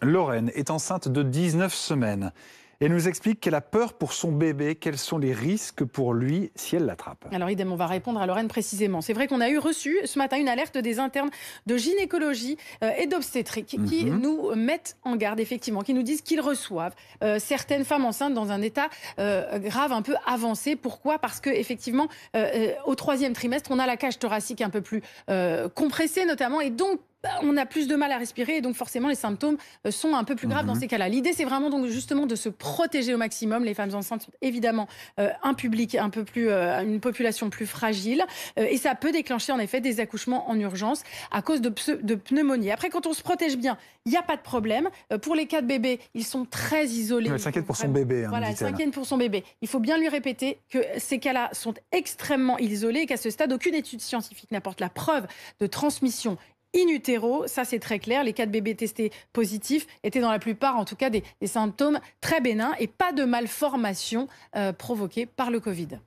Lorraine est enceinte de 19 semaines. Elle nous explique qu'elle a peur pour son bébé. Quels sont les risques pour lui si elle l'attrape? Alors idem, on va répondre à Lorraine précisément. C'est vrai qu'on a reçu ce matin une alerte des internes de gynécologie et d'obstétrique qui nous mettent en garde, effectivement, qui nous disent qu'ils reçoivent certaines femmes enceintes dans un état grave, un peu avancé. Pourquoi? Parce que effectivement, au 3e trimestre, on a la cage thoracique un peu plus compressée notamment, et donc on a plus de mal à respirer, et donc forcément les symptômes sont un peu plus graves dans ces cas-là. L'idée, c'est vraiment donc justement de se protéger au maximum. Les femmes enceintes sont évidemment un public un peu plus, une population plus fragile, et ça peut déclencher en effet des accouchements en urgence à cause de pneumonie. Après, quand on se protège bien, il n'y a pas de problème. Pour les cas de bébés, ils sont très isolés. Elle s'inquiète pour son bébé. Voilà, elle s'inquiète pour son bébé. Il faut bien lui répéter que ces cas-là sont extrêmement isolés et qu'à ce stade, aucune étude scientifique n'apporte la preuve de transmission in utero. Ça, c'est très clair. Les cas de bébés testés positifs étaient dans la plupart, en tout cas, des symptômes très bénins et pas de malformation provoquée par le Covid.